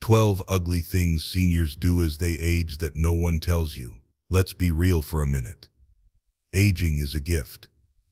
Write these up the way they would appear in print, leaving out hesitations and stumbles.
12 ugly things seniors do as they age that no one tells you. Let's be real for a minute. Aging is a gift.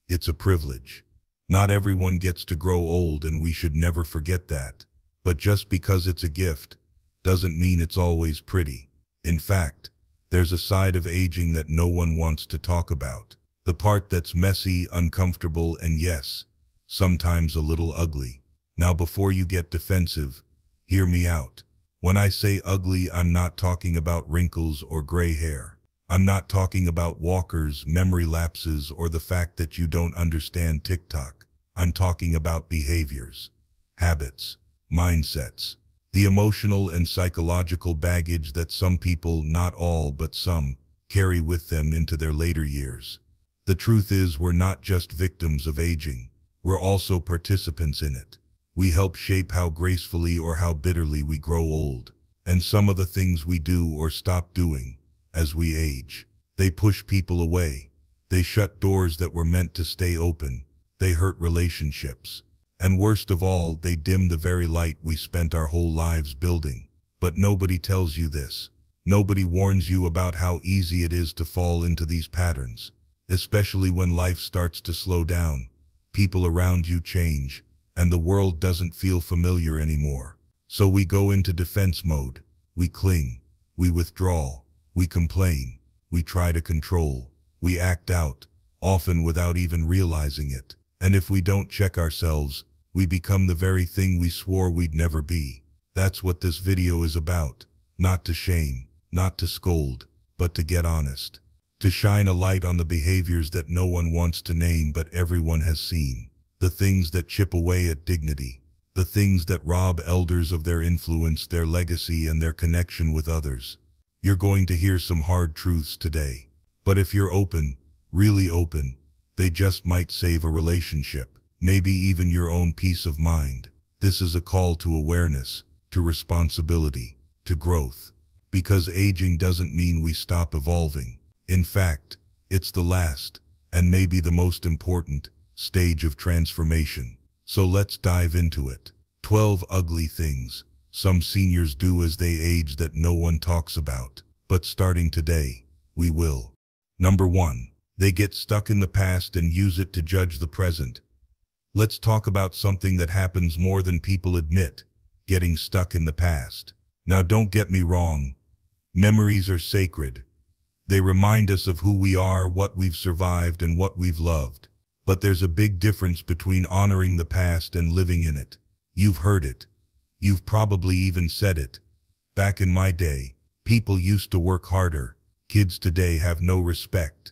It's a privilege. Not everyone gets to grow old, and we should never forget that. But just because it's a gift doesn't mean it's always pretty. In fact, there's a side of aging that no one wants to talk about. The part that's messy, uncomfortable, and yes, sometimes a little ugly. Now, before you get defensive, hear me out. When I say ugly, I'm not talking about wrinkles or gray hair. I'm not talking about walkers, memory lapses, or the fact that you don't understand TikTok. I'm talking about behaviors, habits, mindsets, the emotional and psychological baggage that some people, not all but some, carry with them into their later years. The truth is, we're not just victims of aging. We're also participants in it. We help shape how gracefully or how bitterly we grow old. And some of the things we do or stop doing as we age, they push people away. They shut doors that were meant to stay open. They hurt relationships. And worst of all, they dim the very light we spent our whole lives building. But nobody tells you this. Nobody warns you about how easy it is to fall into these patterns, especially when life starts to slow down. People around you change, and the world doesn't feel familiar anymore. So we go into defense mode. We cling. We withdraw. We complain. We try to control. We act out, often without even realizing it. And if we don't check ourselves, we become the very thing we swore we'd never be. That's what this video is about. Not to shame, not to scold, but to get honest. To shine a light on the behaviors that no one wants to name but everyone has seen. The things that chip away at dignity. The things that rob elders of their influence, their legacy, and their connection with others. You're going to hear some hard truths today. But if you're open, really open, they just might save a relationship, maybe even your own peace of mind. This is a call to awareness, to responsibility, to growth. Because aging doesn't mean we stop evolving. In fact, it's the last, and maybe the most important, stage of transformation. So let's dive into it. 12 ugly things some seniors do as they age that no one talks about. But starting today, we will. Number 1. They get stuck in the past and use it to judge the present. Let's talk about something that happens more than people admit: getting stuck in the past. Now, don't get me wrong. Memories are sacred. They remind us of who we are, what we've survived, and what we've loved. But there's a big difference between honoring the past and living in it. You've heard it. You've probably even said it. Back in my day, people used to work harder. Kids today have no respect.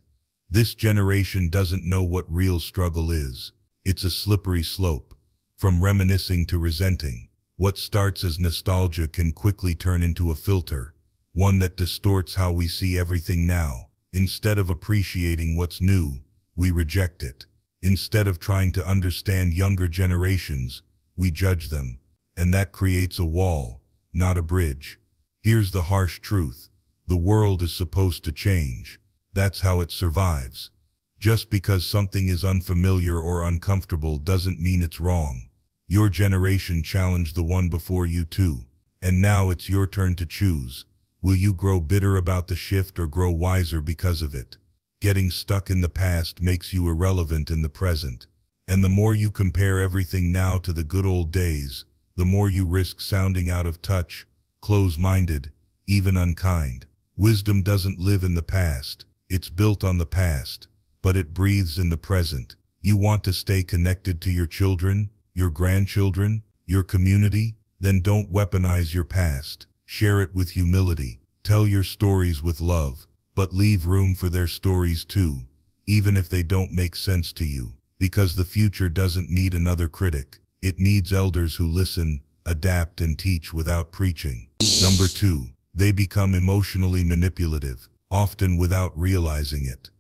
This generation doesn't know what real struggle is. It's a slippery slope. From reminiscing to resenting. What starts as nostalgia can quickly turn into a filter, one that distorts how we see everything now. Instead of appreciating what's new, we reject it. Instead of trying to understand younger generations, we judge them. And that creates a wall, not a bridge. Here's the harsh truth. The world is supposed to change. That's how it survives. Just because something is unfamiliar or uncomfortable doesn't mean it's wrong. Your generation challenged the one before you too. And now it's your turn to choose. Will you grow bitter about the shift or grow wiser because of it? Getting stuck in the past makes you irrelevant in the present. And the more you compare everything now to the good old days, the more you risk sounding out of touch, close-minded, even unkind. Wisdom doesn't live in the past. It's built on the past, but it breathes in the present. You want to stay connected to your children, your grandchildren, your community? Then don't weaponize your past. Share it with humility. Tell your stories with love, but leave room for their stories too, even if they don't make sense to you. Because the future doesn't need another critic. It needs elders who listen, adapt, and teach without preaching. Number 2. They become emotionally manipulative, often without realizing it.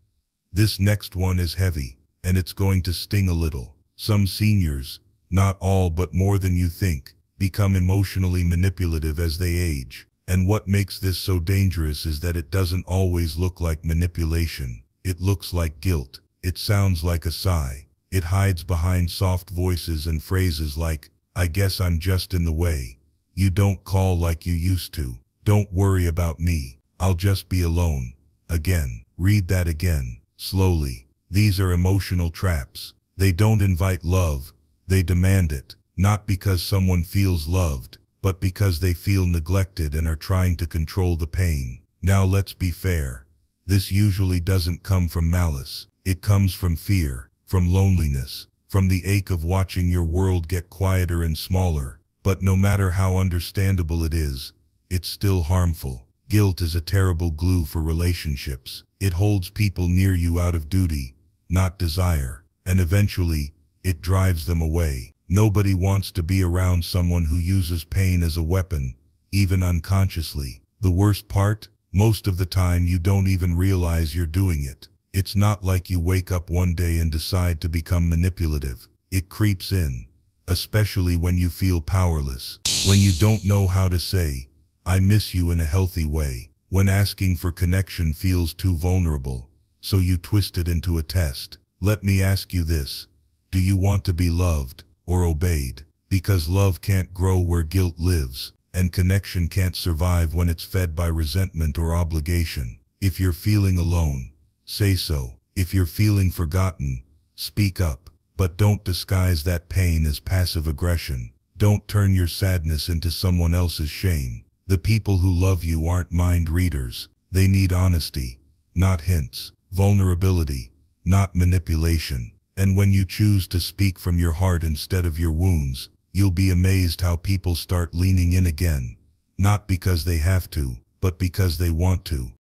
This next one is heavy, and it's going to sting a little. Some seniors, not all but more than you think, become emotionally manipulative as they age. And what makes this so dangerous is that it doesn't always look like manipulation. It looks like guilt. It sounds like a sigh. It hides behind soft voices and phrases like, "I guess I'm just in the way." You don't call like you used to. Don't worry about me. I'll just be alone. Again. Read that again, slowly. These are emotional traps. They don't invite love. They demand it. Not because someone feels loved, but because they feel neglected and are trying to control the pain. Now let's be fair. This usually doesn't come from malice. It comes from fear, from loneliness, from the ache of watching your world get quieter and smaller. But no matter how understandable it is, it's still harmful. Guilt is a terrible glue for relationships. It holds people near you out of duty, not desire, and eventually, it drives them away. Nobody wants to be around someone who uses pain as a weapon, even unconsciously. The worst part? Most of the time you don't even realize you're doing it. It's not like you wake up one day and decide to become manipulative. It creeps in, especially when you feel powerless, when you don't know how to say, "I miss you" in a healthy way, when asking for connection feels too vulnerable, so you twist it into a test. Let me ask you this. Do you want to be loved or obeyed? Because love can't grow where guilt lives, and connection can't survive when it's fed by resentment or obligation. If you're feeling alone, say so. If you're feeling forgotten, speak up. But don't disguise that pain as passive aggression. Don't turn your sadness into someone else's shame. The people who love you aren't mind readers. They need honesty, not hints. Vulnerability, not manipulation. And when you choose to speak from your heart instead of your wounds, you'll be amazed how people start leaning in again. Not because they have to, but because they want to.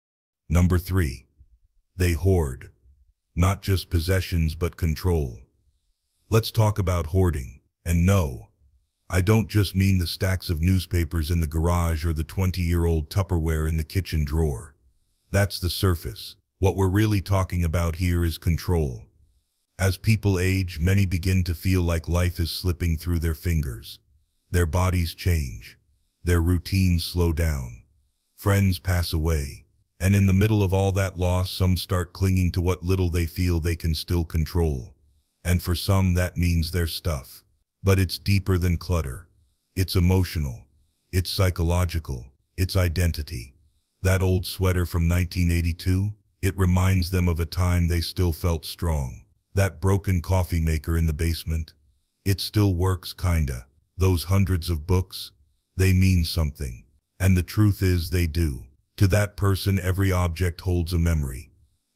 Number 3. They hoard. Not just possessions, but control. Let's talk about hoarding. And no, I don't just mean the stacks of newspapers in the garage or the 20-year-old Tupperware in the kitchen drawer. That's the surface. What we're really talking about here is control. As people age, many begin to feel like life is slipping through their fingers. Their bodies change. Their routines slow down. Friends pass away. And in the middle of all that loss, some start clinging to what little they feel they can still control. And for some, that means their stuff. But it's deeper than clutter. It's emotional. It's psychological. It's identity. That old sweater from 1982, it reminds them of a time they still felt strong. That broken coffee maker in the basement, it still works kinda. Those hundreds of books, they mean something. And the truth is they do. To that person, every object holds a memory.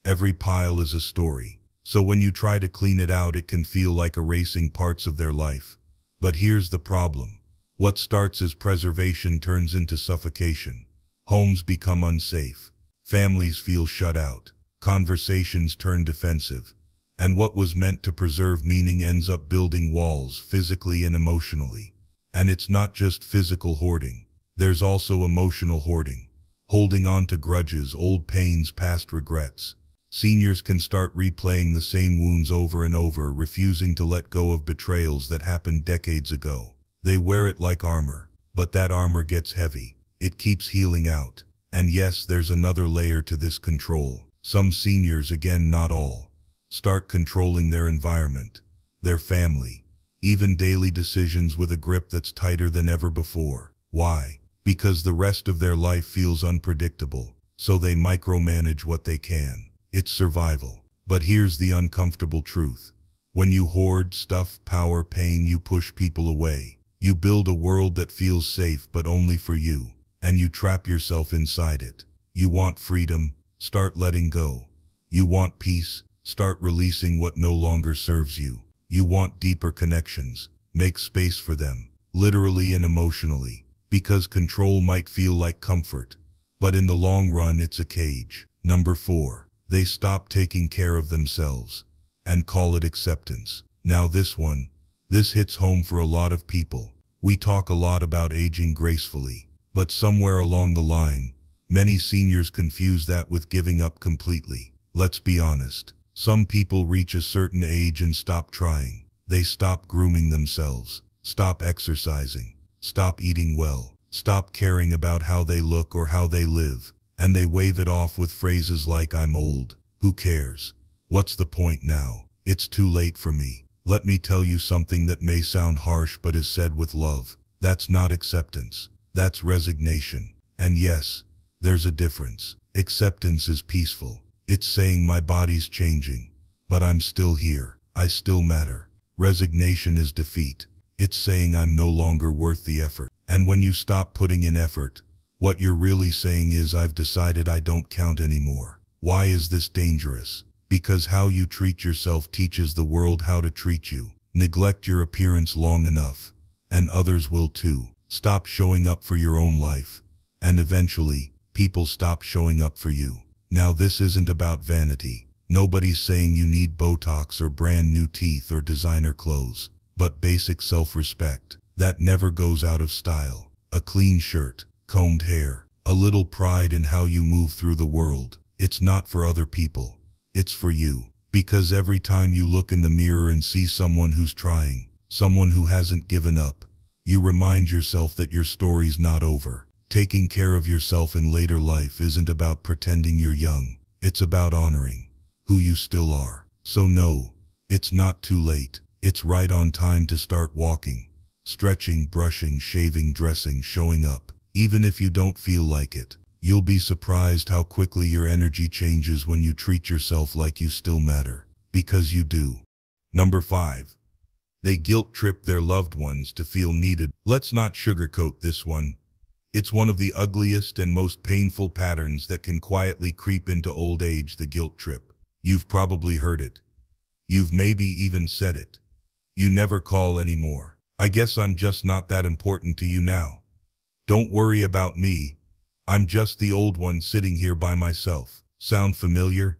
Every pile is a story. So when you try to clean it out, it can feel like erasing parts of their life. But here's the problem. What starts as preservation turns into suffocation. Homes become unsafe. Families feel shut out. Conversations turn defensive. And what was meant to preserve meaning ends up building walls, physically and emotionally. And it's not just physical hoarding. There's also emotional hoarding. Holding on to grudges, old pains, past regrets. Seniors can start replaying the same wounds over and over, refusing to let go of betrayals that happened decades ago. They wear it like armor, but that armor gets heavy. It keeps healing out. And yes, there's another layer to this control. Some seniors, again not all, start controlling their environment, their family, even daily decisions with a grip that's tighter than ever before. Why? Because the rest of their life feels unpredictable, so they micromanage what they can. It's survival. But here's the uncomfortable truth. When you hoard stuff, power, pain, you push people away. You build a world that feels safe but only for you, and you trap yourself inside it. You want freedom? Start letting go. You want peace? Start releasing what no longer serves you. You want deeper connections? Make space for them, literally and emotionally, because control might feel like comfort, but in the long run it's a cage. Number 4. They stop taking care of themselves and call it acceptance. Now this hits home for a lot of people. We talk a lot about aging gracefully, but somewhere along the line, many seniors confuse that with giving up completely. Let's be honest. Some people reach a certain age and stop trying. They stop grooming themselves, stop exercising, stop eating well, stop caring about how they look or how they live. And they wave it off with phrases like, "I'm old. Who cares? What's the point now? It's too late for me." Let me tell you something that may sound harsh but is said with love. That's not acceptance. That's resignation. And yes, there's a difference. Acceptance is peaceful. It's saying my body's changing, but I'm still here. I still matter. Resignation is defeat. It's saying I'm no longer worth the effort. And when you stop putting in effort, what you're really saying is I've decided I don't count anymore. Why is this dangerous? Because how you treat yourself teaches the world how to treat you. Neglect your appearance long enough, and others will too. Stop showing up for your own life, and eventually, people stop showing up for you. Now this isn't about vanity. Nobody's saying you need Botox or brand new teeth or designer clothes, but basic self-respect. That never goes out of style. A clean shirt, combed hair, a little pride in how you move through the world. It's not for other people. It's for you. Because every time you look in the mirror and see someone who's trying, someone who hasn't given up, you remind yourself that your story's not over. Taking care of yourself in later life isn't about pretending you're young. It's about honoring who you still are. So no, it's not too late. It's right on time to start walking, stretching, brushing, shaving, dressing, showing up. Even if you don't feel like it, you'll be surprised how quickly your energy changes when you treat yourself like you still matter. Because you do. Number 5. They guilt trip their loved ones to feel needed. Let's not sugarcoat this one. It's one of the ugliest and most painful patterns that can quietly creep into old age, the guilt trip. You've probably heard it. You've maybe even said it. You never call anymore. I guess I'm just not that important to you now. Don't worry about me. I'm just the old one sitting here by myself. Sound familiar?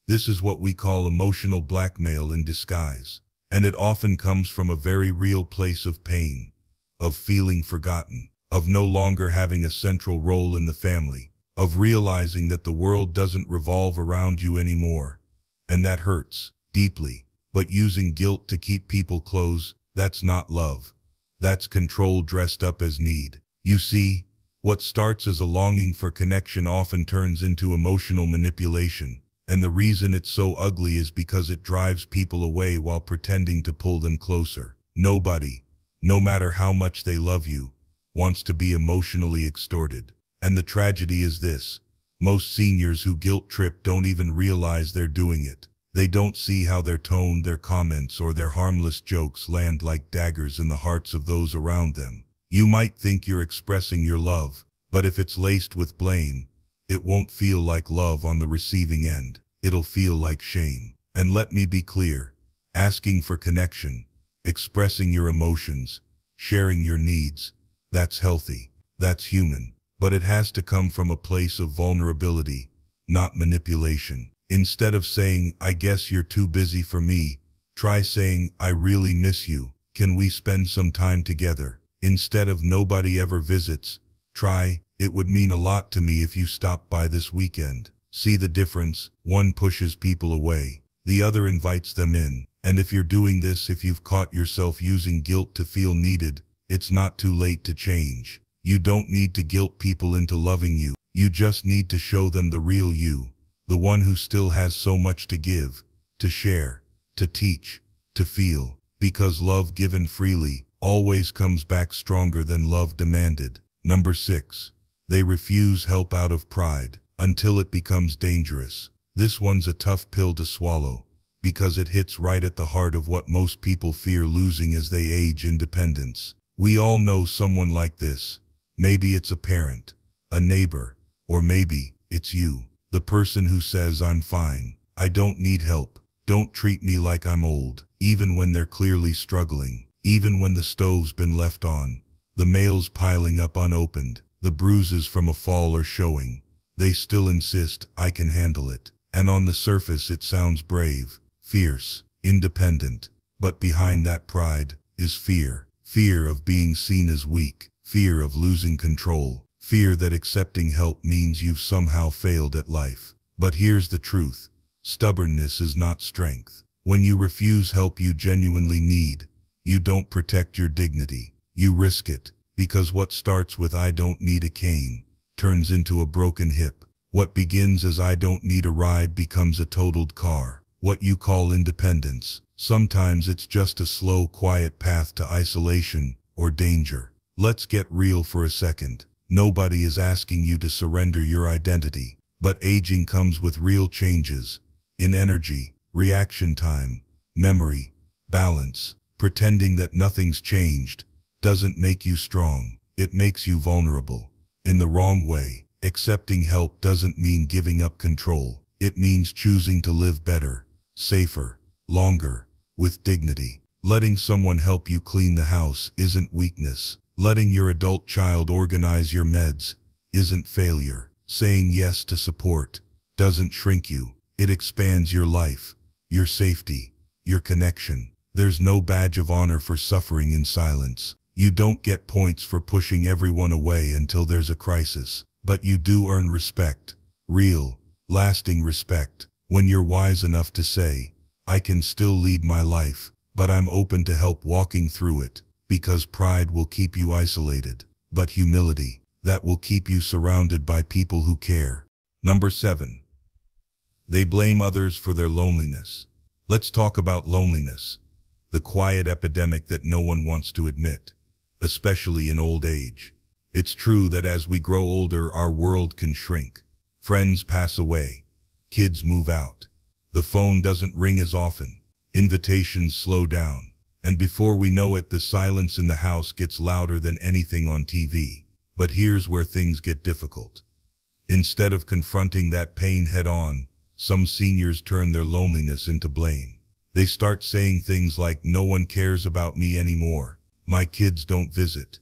This is what we call emotional blackmail in disguise. And it often comes from a very real place of pain, of feeling forgotten, of no longer having a central role in the family, of realizing that the world doesn't revolve around you anymore. And that hurts deeply. But using guilt to keep people close, that's not love. That's control dressed up as need. You see, what starts as a longing for connection often turns into emotional manipulation. And the reason it's so ugly is because it drives people away while pretending to pull them closer. Nobody, no matter how much they love you, wants to be emotionally extorted. And the tragedy is this: most seniors who guilt trip don't even realize they're doing it. They don't see how their tone, their comments, or their harmless jokes land like daggers in the hearts of those around them. You might think you're expressing your love, but if it's laced with blame, it won't feel like love on the receiving end. It'll feel like shame. And let me be clear, asking for connection, expressing your emotions, sharing your needs, that's healthy, that's human. But it has to come from a place of vulnerability, not manipulation. Instead of saying, I guess you're too busy for me, try saying, I really miss you. Can we spend some time together? Instead of nobody ever visits, try, it would mean a lot to me if you stopped by this weekend. See the difference? One pushes people away, the other invites them in. And if you're doing this, if you've caught yourself using guilt to feel needed, it's not too late to change. You don't need to guilt people into loving you. You just need to show them the real you. The one who still has so much to give, to share, to teach, to feel. Because love given freely always comes back stronger than love demanded. Number 6. They refuse help out of pride until it becomes dangerous. This one's a tough pill to swallow because it hits right at the heart of what most people fear losing as they age: independence. We all know someone like this. Maybe it's a parent, a neighbor, or maybe it's you. The person who says, I'm fine, I don't need help, don't treat me like I'm old, even when they're clearly struggling, even when the stove's been left on, the mail's piling up unopened, the bruises from a fall are showing. They still insist, I can handle it. And on the surface it sounds brave, fierce, independent. But behind that pride is fear. Fear of being seen as weak, fear of losing control. Fear that accepting help means you've somehow failed at life. But here's the truth. Stubbornness is not strength. When you refuse help you genuinely need, you don't protect your dignity. You risk it. Because what starts with I don't need a cane turns into a broken hip. What begins as I don't need a ride becomes a totaled car. What you call independence, sometimes it's just a slow, quiet path to isolation or danger. Let's get real for a second. Nobody is asking you to surrender your identity, but aging comes with real changes in energy, reaction time, memory, balance. Pretending that nothing's changed doesn't make you strong. It makes you vulnerable. In the wrong way. Accepting help doesn't mean giving up control. It means choosing to live better, safer, longer, with dignity. Letting someone help you clean the house isn't weakness. Letting your adult child organize your meds isn't failure. Saying yes to support doesn't shrink you. It expands your life, your safety, your connection. There's no badge of honor for suffering in silence. You don't get points for pushing everyone away until there's a crisis. But you do earn respect. Real, lasting respect. When you're wise enough to say, I can still lead my life, but I'm open to help walking through it. Because pride will keep you isolated, but humility, that will keep you surrounded by people who care. Number 7. They blame others for their loneliness. Let's talk about loneliness. The quiet epidemic that no one wants to admit, especially in old age. It's true that as we grow older, our world can shrink. Friends pass away. Kids move out. The phone doesn't ring as often. Invitations slow down. And before we know it, the silence in the house gets louder than anything on TV. But here's where things get difficult. Instead of confronting that pain head on, some seniors turn their loneliness into blame. They start saying things like, no one cares about me anymore. My kids don't visit.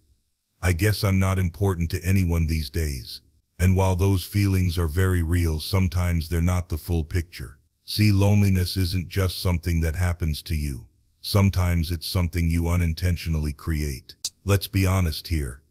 I guess I'm not important to anyone these days. And while those feelings are very real, sometimes they're not the full picture. See, loneliness isn't just something that happens to you. Sometimes it's something you unintentionally create. Let's be honest here.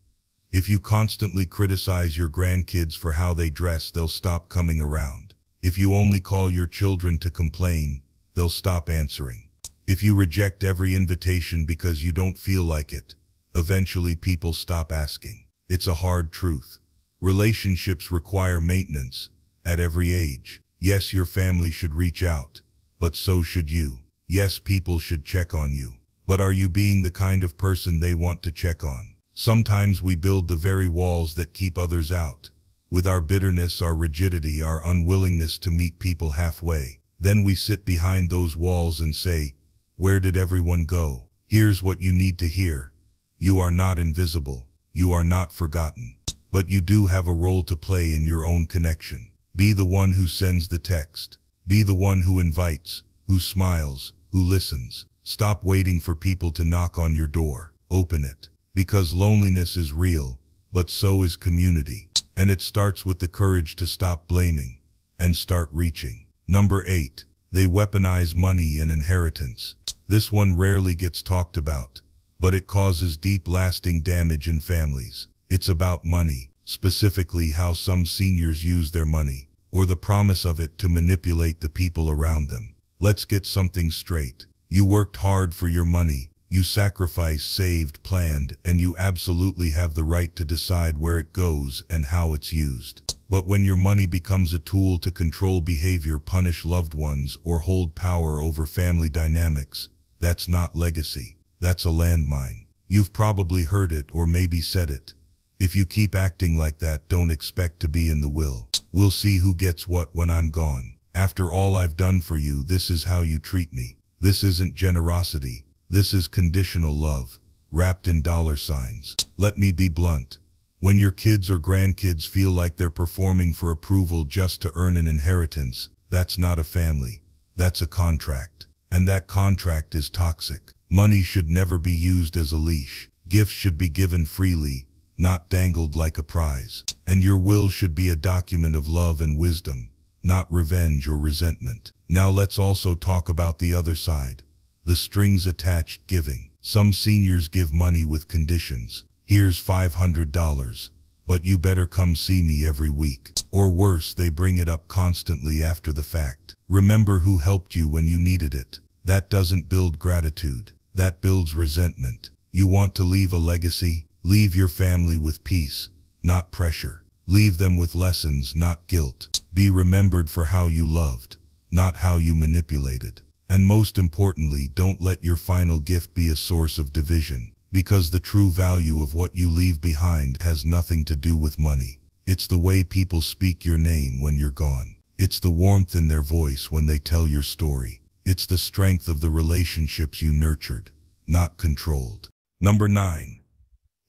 If you constantly criticize your grandkids for how they dress, they'll stop coming around. If you only call your children to complain, they'll stop answering. If you reject every invitation because you don't feel like it, eventually people stop asking. It's a hard truth. Relationships require maintenance at every age. Yes, your family should reach out, but so should you. Yes, people should check on you, but are you being the kind of person they want to check on? Sometimes we build the very walls that keep others out. With our bitterness, our rigidity, our unwillingness to meet people halfway. Then we sit behind those walls and say, where did everyone go? Here's what you need to hear. You are not invisible. You are not forgotten. But you do have a role to play in your own connection. Be the one who sends the text. Be the one who invites, who smiles, who listens. Stop waiting for people to knock on your door. Open it. Because loneliness is real, but so is community. And it starts with the courage to stop blaming and start reaching. Number 8. They weaponize money and inheritance. This one rarely gets talked about, but it causes deep, lasting damage in families. It's about money, specifically how some seniors use their money, or the promise of it, to manipulate the people around them. Let's get something straight. You worked hard for your money. You sacrificed, saved, planned, and you absolutely have the right to decide where it goes and how it's used. But when your money becomes a tool to control behavior, punish loved ones, or hold power over family dynamics, that's not legacy. That's a landmine. You've probably heard it or maybe said it. If you keep acting like that, don't expect to be in the will. We'll see who gets what when I'm gone. After all I've done for you, this is how you treat me. This isn't generosity. This is conditional love, wrapped in dollar signs. Let me be blunt. When your kids or grandkids feel like they're performing for approval just to earn an inheritance, that's not a family. That's a contract. And that contract is toxic. Money should never be used as a leash. Gifts should be given freely, not dangled like a prize. And your will should be a document of love and wisdom, not revenge or resentment. Now let's also talk about the other side. The strings attached giving. Some seniors give money with conditions. Here's $500, but you better come see me every week. Or worse, they bring it up constantly after the fact. Remember who helped you when you needed it. That doesn't build gratitude. That builds resentment. You want to leave a legacy? Leave your family with peace, not pressure. Leave them with lessons, not guilt. Be remembered for how you loved, not how you manipulated. And most importantly, don't let your final gift be a source of division. Because the true value of what you leave behind has nothing to do with money. It's the way people speak your name when you're gone. It's the warmth in their voice when they tell your story. It's the strength of the relationships you nurtured, not controlled. Number 9.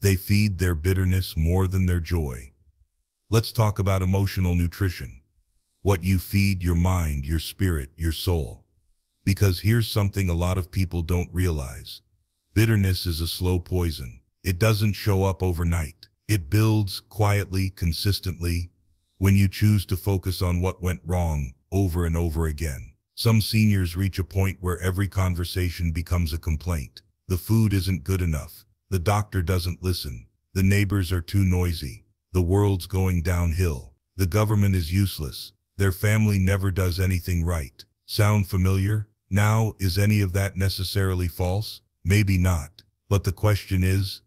They feed their bitterness more than their joy. Let's talk about emotional nutrition. What you feed your mind, your spirit, your soul. Because here's something a lot of people don't realize. Bitterness is a slow poison. It doesn't show up overnight. It builds quietly, consistently, when you choose to focus on what went wrong over and over again. Some seniors reach a point where every conversation becomes a complaint. The food isn't good enough. The doctor doesn't listen. The neighbors are too noisy. The world's going downhill. The government is useless. Their family never does anything right. Sound familiar? Now, is any of that necessarily false? Maybe not. But the question is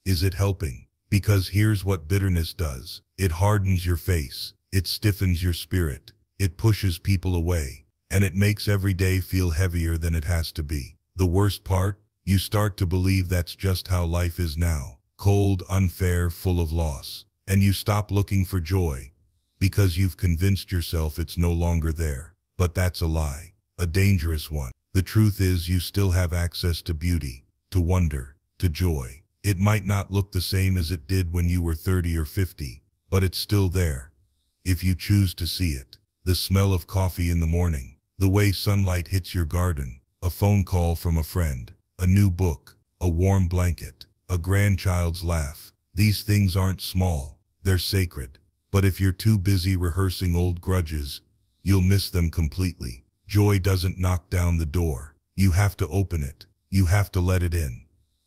it helping? Because here's what bitterness does. It hardens your face. It stiffens your spirit. It pushes people away. And it makes every day feel heavier than it has to be. The worst part? You start to believe that's just how life is now. Cold, unfair, full of loss. And you stop looking for joy because you've convinced yourself it's no longer there. But that's a lie, a dangerous one. The truth is you still have access to beauty, to wonder, to joy. It might not look the same as it did when you were 30 or 50, but it's still there. If you choose to see it, the smell of coffee in the morning, the way sunlight hits your garden, a phone call from a friend, a new book, a warm blanket, a grandchild's laugh. These things aren't small, they're sacred. But if you're too busy rehearsing old grudges, you'll miss them completely. Joy doesn't knock down the door. You have to open it. You have to let it in.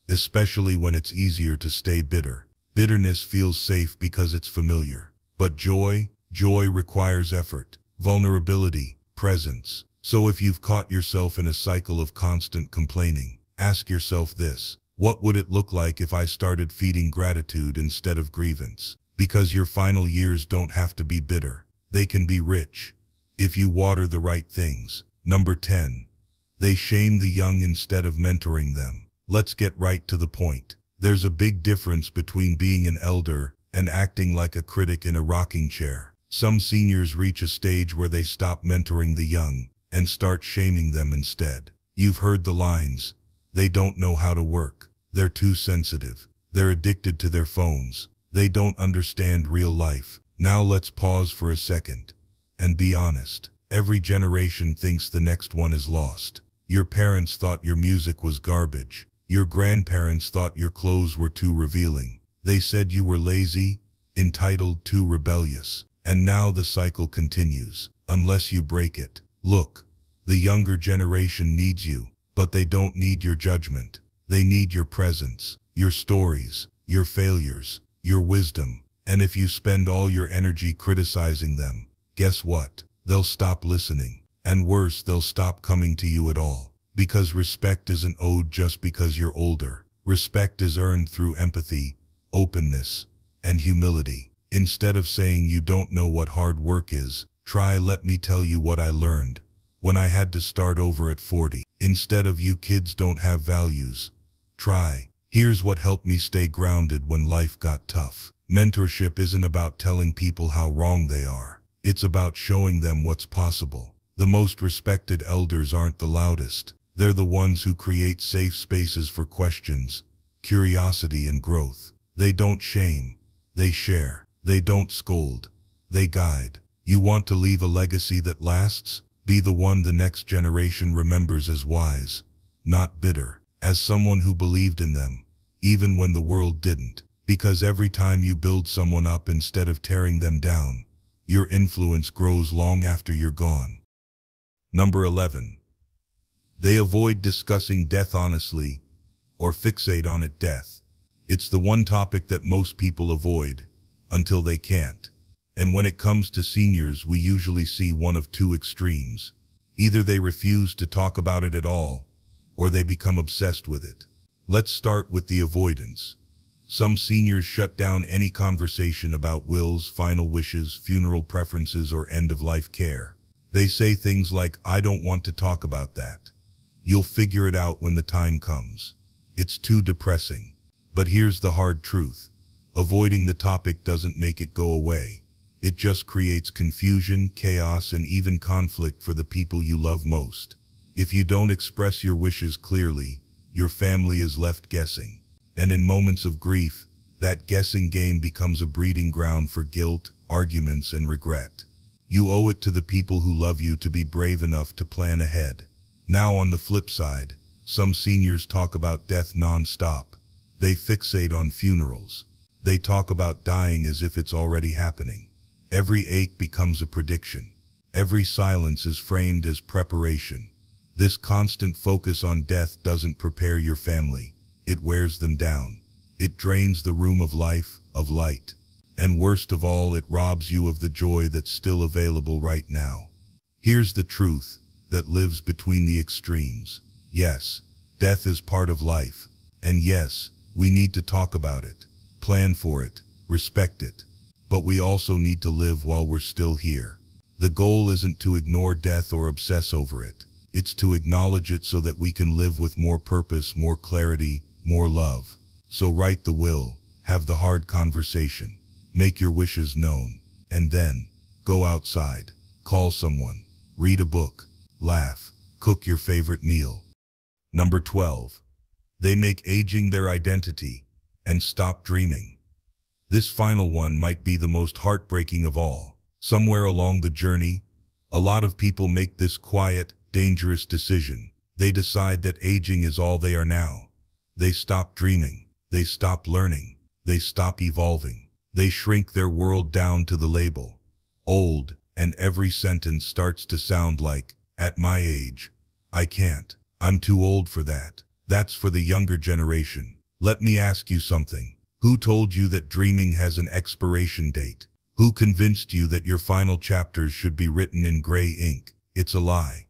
Especially when it's easier to stay bitter. Bitterness feels safe because it's familiar. But joy requires effort, vulnerability, presence. So if you've caught yourself in a cycle of constant complaining, ask yourself this: what would it look like if I started feeding gratitude instead of grievance? Because your final years don't have to be bitter. They can be rich if you water the right things. Number 10. They shame the young instead of mentoring them. Let's get right to the point. There's a big difference between being an elder and acting like a critic in a rocking chair. Some seniors reach a stage where they stop mentoring the young and start shaming them instead. You've heard the lines. They don't know how to work. They're too sensitive. They're addicted to their phones. They don't understand real life. Now let's pause for a second and be honest. Every generation thinks the next one is lost. Your parents thought your music was garbage. Your grandparents thought your clothes were too revealing. They said you were lazy, entitled, too rebellious. And now the cycle continues, unless you break it. Look, the younger generation needs you, but they don't need your judgment. They need your presence, your stories, your failures, your wisdom. And if you spend all your energy criticizing them, guess what? They'll stop listening. And worse, they'll stop coming to you at all. Because respect isn't owed just because you're older. Respect is earned through empathy, openness, and humility. Instead of saying you don't know what hard work is, try let me tell you what I learned when I had to start over at 40. Instead of you kids don't have values, try here's what helped me stay grounded when life got tough. Mentorship isn't about telling people how wrong they are. It's about showing them what's possible. The most respected elders aren't the loudest. They're the ones who create safe spaces for questions, curiosity, and growth. They don't shame. They share. They don't scold. They guide. You want to leave a legacy that lasts? Be the one the next generation remembers as wise, not bitter, as someone who believed in them, even when the world didn't. Because every time you build someone up instead of tearing them down, your influence grows long after you're gone. Number 11. They avoid discussing death honestly, or fixate on it. Death. It's the one topic that most people avoid until they can't. And when it comes to seniors, we usually see one of two extremes. Either they refuse to talk about it at all, or they become obsessed with it. Let's start with the avoidance. Some seniors shut down any conversation about wills, final wishes, funeral preferences, or end-of-life care. They say things like, "I don't want to talk about that. You'll figure it out when the time comes." It's too depressing. But here's the hard truth. Avoiding the topic doesn't make it go away. It just creates confusion, chaos, and even conflict for the people you love most. If you don't express your wishes clearly, your family is left guessing. And in moments of grief, that guessing game becomes a breeding ground for guilt, arguments, and regret. You owe it to the people who love you to be brave enough to plan ahead. Now on the flip side, some seniors talk about death non-stop. They fixate on funerals. They talk about dying as if it's already happening. Every ache becomes a prediction. Every silence is framed as preparation. This constant focus on death doesn't prepare your family. It wears them down. It drains the room of life, of light. And worst of all, it robs you of the joy that's still available right now. Here's the truth that lives between the extremes. Yes, death is part of life. And yes, we need to talk about it, plan for it, respect it. But we also need to live while we're still here. The goal isn't to ignore death or obsess over it. It's to acknowledge it so that we can live with more purpose, more clarity, more love. So write the will, have the hard conversation, make your wishes known, and then go outside, call someone, read a book, laugh, cook your favorite meal. Number 12. They make aging their identity and stop dreaming. This final one might be the most heartbreaking of all. Somewhere along the journey, a lot of people make this quiet, dangerous decision. They decide that aging is all they are now. They stop dreaming. They stop learning. They stop evolving. They shrink their world down to the label old, and every sentence starts to sound like, at my age, I can't. I'm too old for that. That's for the younger generation. Let me ask you something. Who told you that dreaming has an expiration date? Who convinced you that your final chapters should be written in gray ink? It's a lie.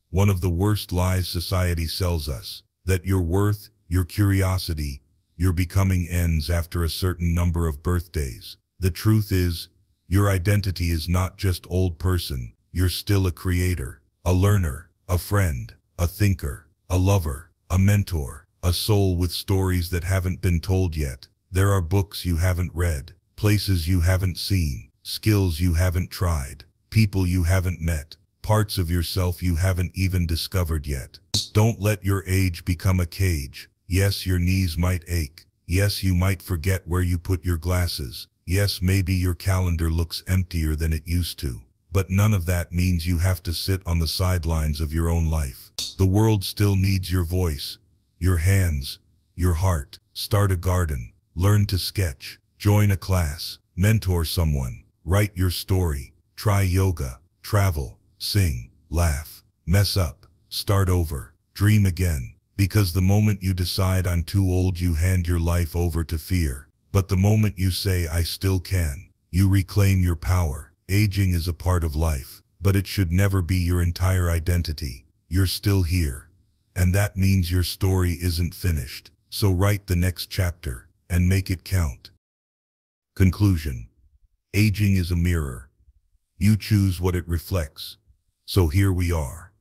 One of the worst lies society sells us, that your worth, your curiosity, your becoming ends after a certain number of birthdays. The truth is, your identity is not just old person. You're still a creator, a learner, a friend, a thinker, a lover, a mentor, a soul with stories that haven't been told yet. There are books you haven't read, places you haven't seen, skills you haven't tried, people you haven't met, parts of yourself you haven't even discovered yet. Don't let your age become a cage. Yes, your knees might ache. Yes, you might forget where you put your glasses. Yes, maybe your calendar looks emptier than it used to. But none of that means you have to sit on the sidelines of your own life. The world still needs your voice, your hands, your heart. Start a garden. Learn to sketch, join a class, mentor someone, write your story, try yoga, travel, sing, laugh, mess up, start over, dream again. Because the moment you decide I'm too old, you hand your life over to fear. But the moment you say I still can, you reclaim your power. Aging is a part of life, but it should never be your entire identity. You're still here. And that means your story isn't finished. So write the next chapter and make it count. Conclusion. Aging is a mirror. You choose what it reflects. So here we are,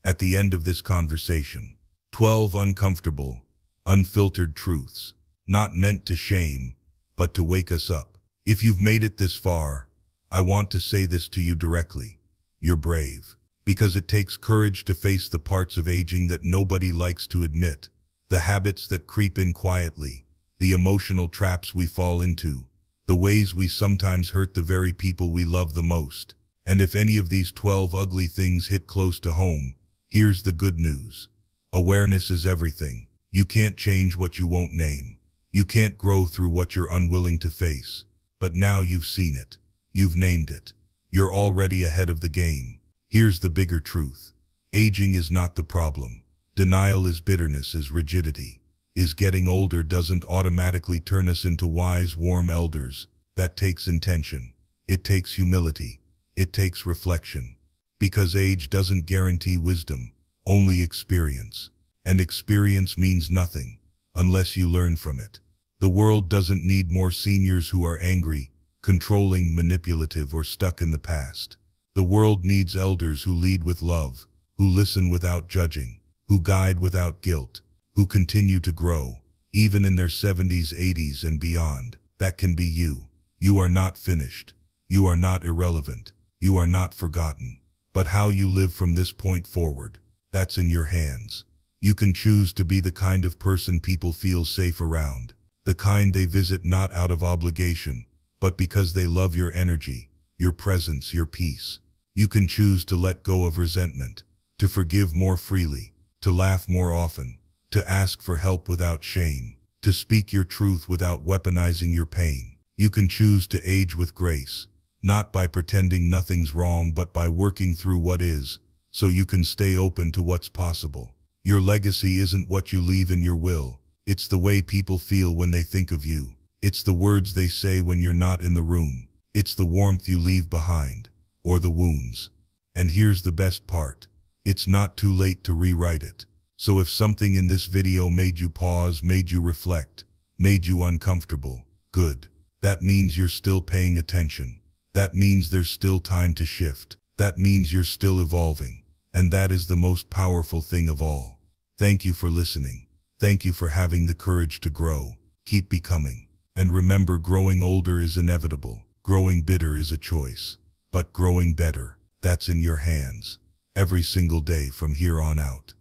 at the end of this conversation. 12 uncomfortable, unfiltered truths, not meant to shame, but to wake us up. If you've made it this far, I want to say this to you directly. You're brave, because it takes courage to face the parts of aging that nobody likes to admit, the habits that creep in quietly, the emotional traps we fall into, the ways we sometimes hurt the very people we love the most. And if any of these 12 ugly things hit close to home, here's the good news. Awareness is everything. You can't change what you won't name. You can't grow through what you're unwilling to face. But now you've seen it. You've named it. You're already ahead of the game. Here's the bigger truth. Aging is not the problem. Denial is bitterness, is rigidity. Is getting older doesn't automatically turn us into wise, warm elders. That takes intention. It takes humility. It takes reflection. Because age doesn't guarantee wisdom, only experience. And experience means nothing unless you learn from it. The world doesn't need more seniors who are angry, controlling, manipulative, or stuck in the past. The world needs elders who lead with love, who listen without judging, who guide without guilt, who continue to grow, even in their 70s, 80s, and beyond. That can be you. You are not finished. You are not irrelevant. You are not forgotten. But how you live from this point forward, that's in your hands. You can choose to be the kind of person people feel safe around, the kind they visit not out of obligation, but because they love your energy, your presence, your peace. You can choose to let go of resentment, to forgive more freely, to laugh more often, to ask for help without shame, to speak your truth without weaponizing your pain. You can choose to age with grace, not by pretending nothing's wrong but by working through what is, so you can stay open to what's possible. Your legacy isn't what you leave in your will. It's the way people feel when they think of you. It's the words they say when you're not in the room. It's the warmth you leave behind, or the wounds. And here's the best part. It's not too late to rewrite it. So if something in this video made you pause, made you reflect, made you uncomfortable, good. That means you're still paying attention. That means there's still time to shift. That means you're still evolving. And that is the most powerful thing of all. Thank you for listening. Thank you for having the courage to grow. Keep becoming. And remember, growing older is inevitable. Growing bitter is a choice. But growing better, that's in your hands. Every single day from here on out.